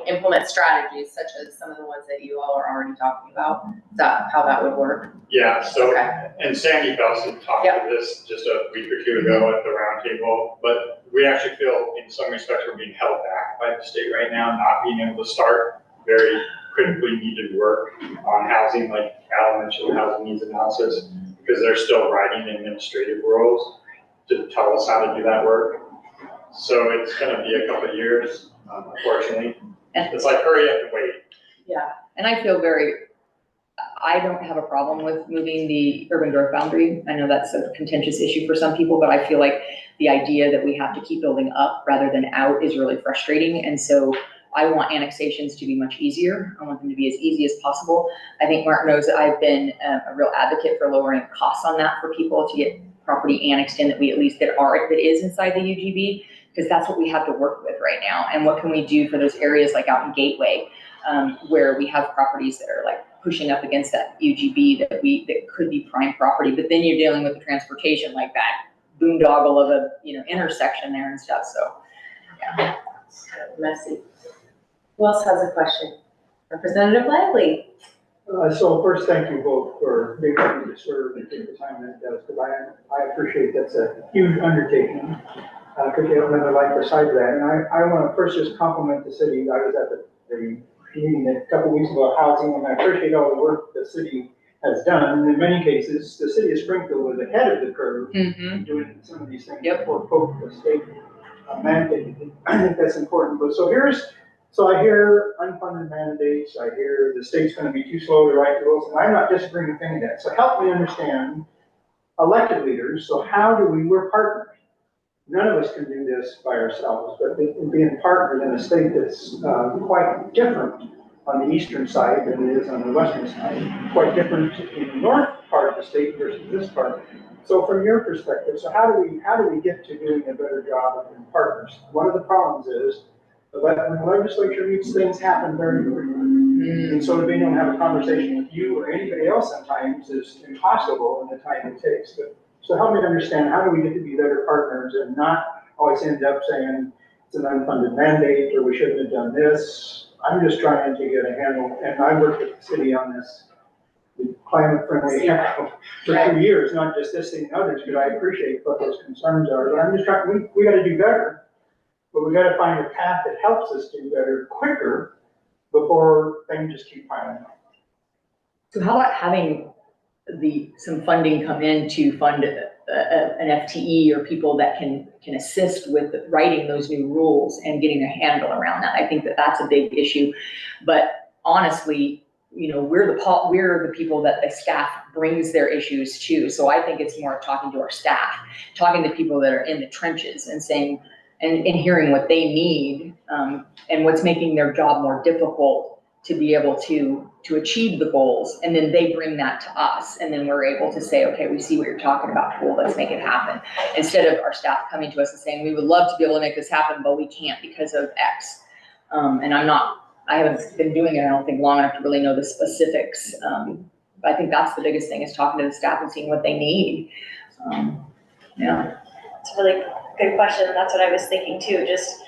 implement strategies such as some of the ones that you all are already talking about? Is that how that would work? Yeah, so, Okay. and Sandy Belson talked Yep. to this just a week or two ago at the roundtable, but we actually feel in some respects we're being held back by the state right now, not being able to start very critically needed work on housing, like Al mentioned, housing needs analysis, because they're still writing administrative rules to tell us how to do that work. So it's gonna be a couple of years, unfortunately. It's like, hurry up and wait. And I feel I don't have a problem with moving the urban growth boundary. I know that's a contentious issue for some people, but I feel like the idea that we have to keep building up rather than out is really frustrating. And so I want annexations to be much easier. I want them to be as easy as possible. I think Mark knows that I've been a real advocate for lowering costs on that for people to get property annexed in, that we at least that is inside the UGB, because that's what we have to work with right now. And what can we do for those areas like out in Gateway, where we have properties that are like pushing up against that UGB that could be prime property, but then you're dealing with the transportation, like that boondoggle of a, intersection there and stuff, so. Yeah. It's kind of messy. Who else has a question? Representative Lively. So first, thank you both for being willing to serve and take the time that does, because I appreciate that's a huge undertaking, because you have another life beside that. And I want to first just compliment the city. I was at the meeting a couple weeks ago, housing, and I appreciate all the work the city has done. And in many cases, the city of Springfield was ahead of the curve doing some of these things before the state mandated. I think that's important. But so I hear unfunded mandates, I hear the state's gonna be too slow to write the rules, and I'm not disagreeing with any of that. So help me understand, elected leaders, so we're partners. None of us can do this by ourselves, but being partners in a state that's quite different on the eastern side than it is on the western side, quite different in the north part of the state versus this part. So from your perspective, so how do we get to doing a better job of being partners? One of the problems is when the legislature meets, things happen very quickly. And so to be able to have a conversation with you or anybody else sometimes is impossible in the time it takes. So help me understand, how do we get to be better partners and not always end up saying it's an unfunded mandate or we shouldn't have done this? I'm just trying to get a handle, and I worked with the city on this climate friendly for 2 years, not just this thing and others, because I appreciate what those concerns are. But I'm just trying, we gotta do better. But we gotta find a path that helps us do better quicker before things just keep piling up. So how about having some funding come in to fund an FTE or people that can assist with writing those new rules and getting a handle around that? I think that's a big issue. But honestly, we're the people that the staff brings their issues to. So I think it's more talking to our staff, talking to people that are in the trenches and saying, and hearing what they need, and what's making their job more difficult to be able to achieve the goals. And then they bring that to us. And then we're able to say, okay, we see what you're talking about. Cool, let's make it happen. Instead of our staff coming to us and saying, we would love to be able to make this happen, but we can't because of X. And I haven't been doing it, I don't think, long enough to really know the specifics. I think that's the biggest thing, is talking to the staff and seeing what they need. Yeah. It's a really good question. That's what I was thinking too, just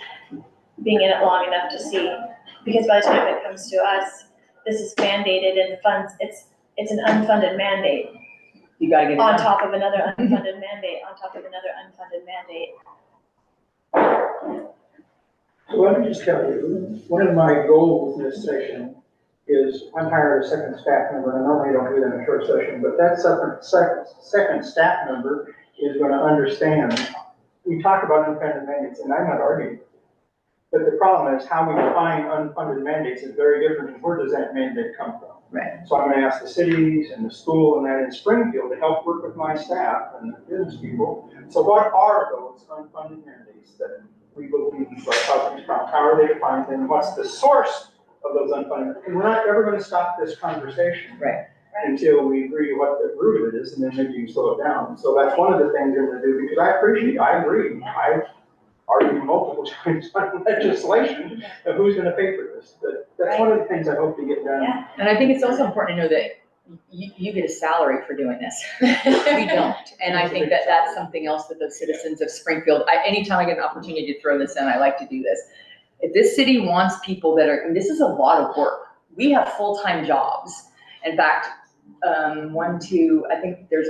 being in it long enough to see. Because by the time it comes to us, this is mandated and funds, it's an unfunded mandate. you gotta get it On done. top of another unfunded mandate, on top of another unfunded mandate. So let me just tell you, one of my goals this session is I'm hired a second staff member, and I normally don't do that in a short session, but that second staff member is gonna understand. We talk about unfunded mandates, and I'm not arguing. But the problem is how we define unfunded mandates is very different, and where does that mandate come from? Right. So I'm gonna ask the cities and the school and that in Springfield to help work with my staff and the business people. So what are those unfunded mandates that we believe are causing problems? How are they defined, and what's the source of those unfunded? And we're not ever gonna stop this conversation. Right. Until we agree what the root of it is, and then maybe you can slow it down. So that's one of the things we're gonna do, because I agree, I've argued multiple times on legislation of who's gonna pay for this. But that's one of the things I hope to get done. Yeah. And I think it's also important to know that you get a salary for doing this. We don't. And I think that that's something else that the citizens of Springfield, anytime I get an opportunity to throw this in, I like to do this. If this city wants people that are, and this is a lot of work. We have full-time jobs. In fact, I think there's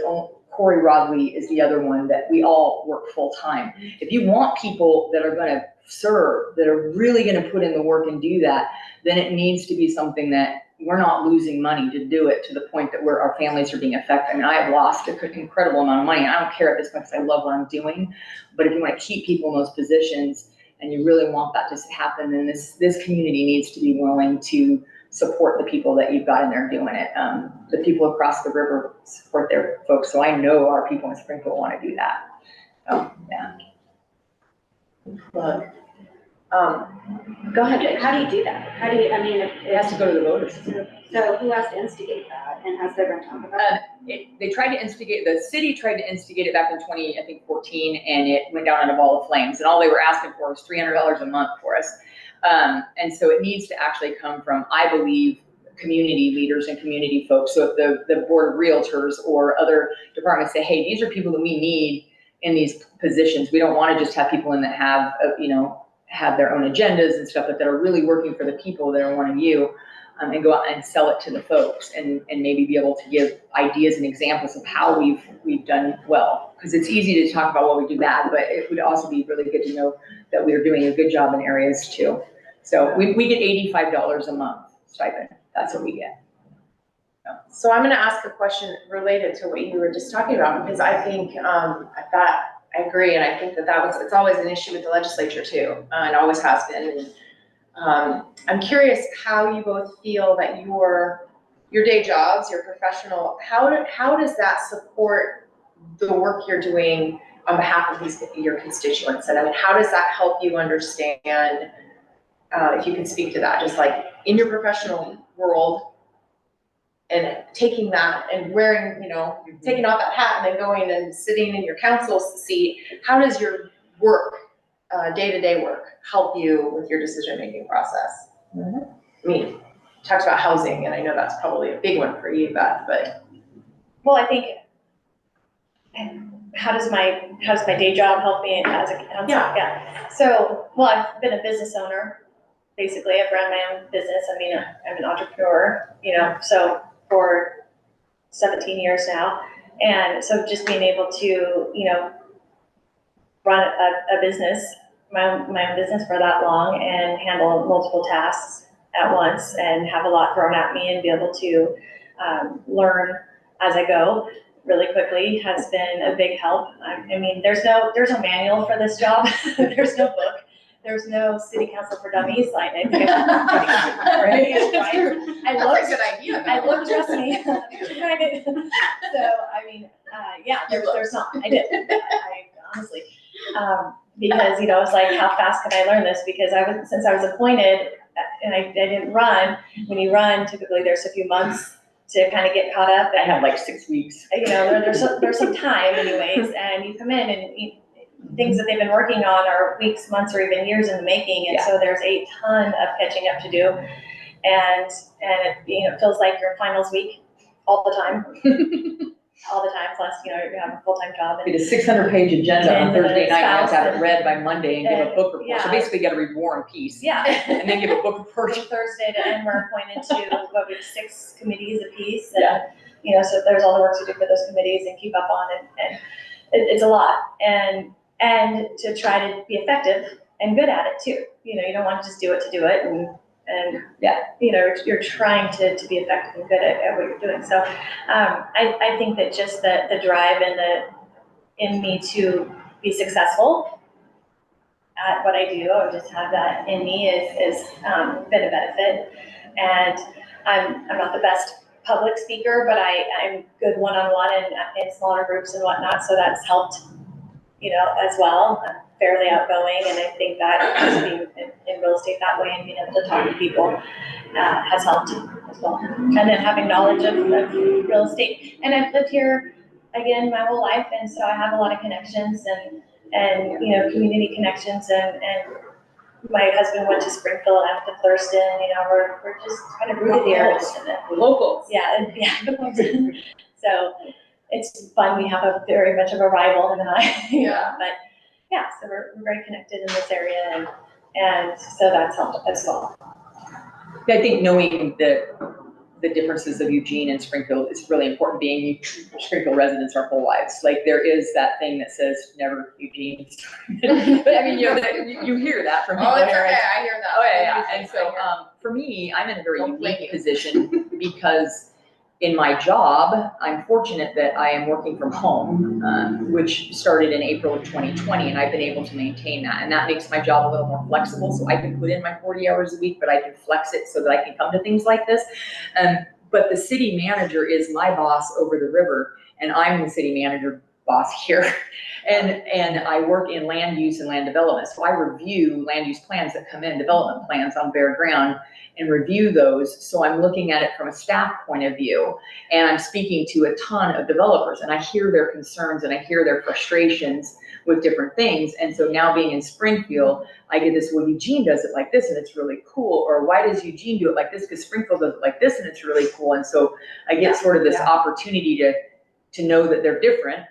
Corey Rodley is the other one that we all work full-time. If you want people that are gonna serve, that are really gonna put in the work and do that, then it needs to be something that we're not losing money to do it to the point that where our families are being affected. I mean, I have lost an incredible amount of money. I don't care at this point because I love what I'm doing. But if you want to keep people in those positions and you really want that to happen, then this community needs to be willing to support the people that you've got in there doing it. The people across the river support their folks. So I know our people in Springfield want to do that. Yeah. Look, go ahead. How do you do that? How do you, I mean, It has to go to the voters. So who has to instigate that, and has there been talk about it? They tried to instigate, the city tried to instigate it back in 2014, and it went down in a ball of flames. And all they were asking for was $300 a month for us. And so it needs to actually come from, I believe, community leaders and community folks. So if the board of realtors or other departments say, hey, these are people that we need in these positions. We don't want to just have people in that have, have their own agendas and stuff, but that are really working for the people that are wanting you, and go out and sell it to the folks and maybe be able to give ideas and examples of how we've done well. Because it's easy to talk about what we do bad, but it would also be really good to know that we are doing a good job in areas too. So we get $85 a month stipend. That's what we get. So I'm gonna ask a question related to what you were just talking about, because I think, I agree, and I think it's always an issue with the legislature too, and always has been. And I'm curious how you both feel that your day jobs, your professional, how does that support the work you're doing on behalf of your constituents? And I mean, how does that help you understand, if you can speak to that, just like in your professional world, and taking that and wearing, taking off that hat and then going and sitting in your council's seat, how does your work, day-to-day work, help you with your decision-making process? Mm-hmm. I mean, talked about housing, and I know that's probably a big one for you, Beth, but. Well, I think, how does my day job help me as a council? Yeah. So, well, I've been a business owner. Basically, I've run my own business. I mean, I'm an entrepreneur, so for 17 years now. And so just being able to, run a business, my own business for that long and handle multiple tasks at once and have a lot thrown at me and be able to learn as I go really quickly has been a big help. I mean, there's no manual for this job. There's no book. There's no city council for dummies. I think right. I looked, That's a good idea. I looked, trust me. So, I mean, there's not, I did, I honestly, because, it's like, how fast can I learn this? Because since I was appointed and I didn't run, when you run, typically there's a few months to kind of get caught up. I have like 6 weeks. There's some time anyways, and you come in and things that they've been working on are weeks, months, or even years in the making, and so there's a ton of catching up to do, and it feels like your finals week all the time, Plus, you have a full-time job. Get a 600-page agenda on Thursday night. You have to have it read by Monday and give a book report. Yeah. So basically, you got to read War and Peace. Yeah. And then give a book report. From Thursday to end, we're appointed to 6 committees apiece, and so there's all the work to do for those committees and keep up on, and it's a lot. And to try to be effective and good at it too. You don't want to just do it to do it, and you're trying to be effective and good at what you're doing. So I think that just the drive and in me to be successful at what I do, or just have that in me is been a benefit. And I'm not the best public speaker, but I'm good one-on-one and in smaller groups and whatnot, so that's helped, as well. I'm fairly outgoing, and I think that just being in real estate that way and being able to talk to people has helped as well. And then having knowledge of real estate. And I've lived here, again, my whole life, and so I have a lot of connections and community connections, and my husband went to Springfield, I went to Thurston, we're just kind of rooted here. Locals. Yeah. So it's fun, we have very much of a rival, him and I. Yeah. But yeah, so we're very connected in this area, and so that's helped as well. I think knowing the differences of Eugene and Springfield is really important, being Springfield residents our whole lives. Like, there is that thing that says never Eugene. But I mean, you hear that from people. Oh, it's okay, I hear that. Oh, yeah. And so for me, I'm in a very unique position because in my job, I'm fortunate that I am working from home, which started in April of 2020, and I've been able to maintain that. And that makes my job a little more flexible, so I can put in my 40 hours a week, but I can flex it so that I can come to things like this. But the city manager is my boss over the river, and I'm the city manager boss here. And I work in land use and land development. So I review land use plans that come in, development plans on bare ground, and review those. So I'm looking at it from a staff point of view, and I'm speaking to a ton of developers, and I hear their concerns and I hear their frustrations with different things. And so now being in Springfield, I get this, well, Eugene does it like this and it's really cool, or why does Eugene do it like this? Because Springfield does it like this and it's really cool. And so I get sort of this opportunity to know that they're different,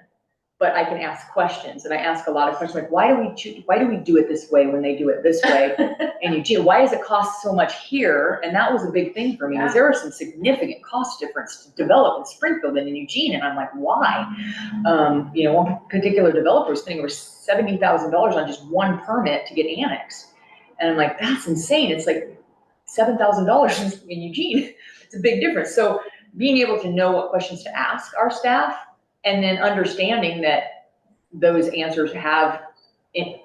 but I can ask questions, and I ask a lot of questions like, why do we do it this way when they do it this way? And Eugene, why does it cost so much here? And that was a big thing for me, because there was some significant cost difference to develop in Springfield and in Eugene, and I'm like, why? One particular developer was spending over $70,000 on just one permit to get annexed, and I'm like, that's insane. It's like $7,000 in Eugene. It's a big difference. So being able to know what questions to ask our staff, and then understanding that those answers have,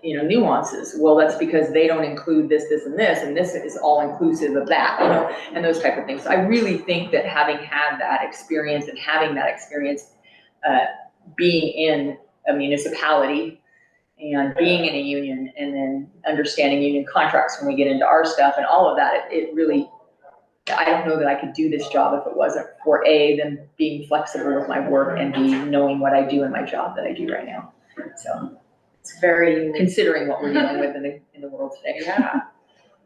nuances. Well, that's because they don't include this, and this is all inclusive of that, and those type of things. So I really think that having had that experience being in a municipality and being in a union, and then understanding union contracts when we get into our stuff and all of that, it really, I don't know that I could do this job if it wasn't for them being flexible with my work, and B, knowing what I do in my job that I do right now. So It's very unique. considering what we're dealing with in the world today. Yeah.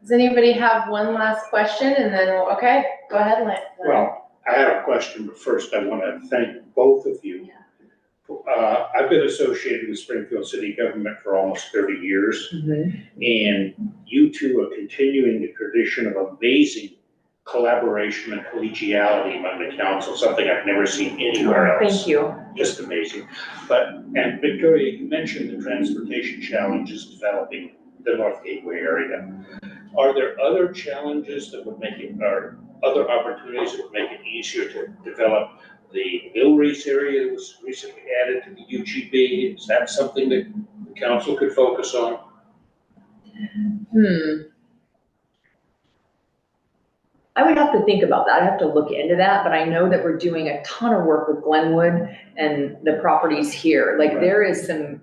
Does anybody have one last question, and then okay, go ahead, Lynn. Well, I have a question, but first I want to thank both of you. I've been associated with Springfield City government for almost 30 years, and you two are continuing the tradition of amazing collaboration and collegiality among the council, something I've never seen anywhere else. Thank you. Just amazing. And Victoria, you mentioned the transportation challenges developing the North Gateway area. Are there other challenges that would make it, or other opportunities that would make it easier to develop the Mill Reese area that was recently added to the UGB? Is that something that the council could focus on? I would have to think about that. I have to look into that, but I know that we're doing a ton of work with Glenwood and the properties here. Like, there is some,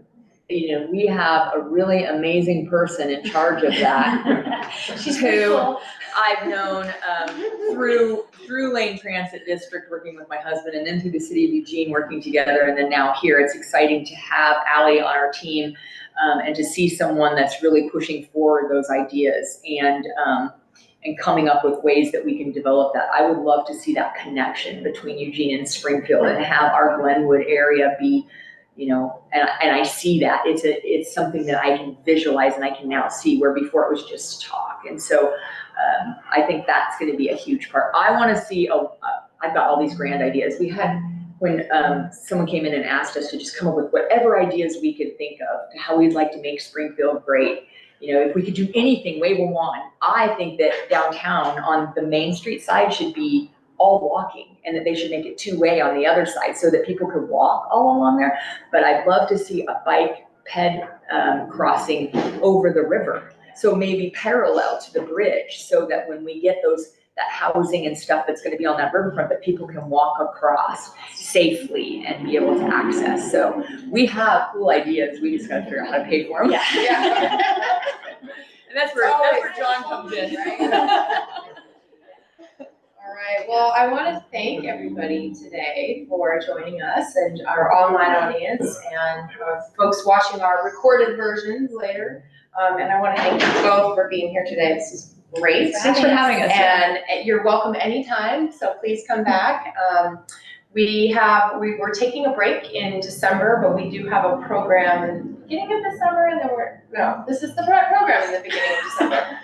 we have a really amazing person in charge of that. She's pretty cool. I've known through Lane Transit District, working with my husband, and then through the city of Eugene, working together, and then now here. It's exciting to have Allie on our team, and to see someone that's really pushing forward those ideas and coming up with ways that we can develop that. I would love to see that connection between Eugene and Springfield, and have our Glenwood area be, and I see that. It's something that I can visualize and I can now see, where before it was just talk. And so I think that's gonna be a huge part. I wanna see I've got all these grand ideas. We had, when someone came in and asked us to just come up with whatever ideas we could think of to how we'd like to make Springfield great. You know, if we could do anything, wave them on. I think that downtown on the Main Street side should be all walking, and that they should make it two-way on the other side so that people could walk all along there. But I'd love to see a bike ped crossing over the river. So maybe parallel to the bridge, so that when we get that housing and stuff that's gonna be on that riverfront, that people can walk across safely and be able to access. So we have cool ideas, we just gotta figure out how to pay for them. Yeah. And that's where John comes in. All right, well, I want to thank everybody today for joining us and our online audience and folks watching our recorded versions later. And I want to thank you both for being here today. This is great. Thanks for having us. And you're welcome anytime, so please come back. We were taking a break in December, but we do have a program in the beginning of December, and then this is the program in the beginning of December.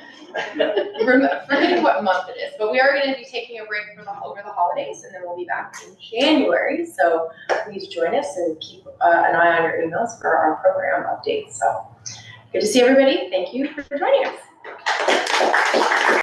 Forgetting what month it is, but we are going to be taking a break over the holidays, and then we'll be back in January. So please join us and keep an eye on your emails for our program updates. So good to see everybody. Thank you for joining us.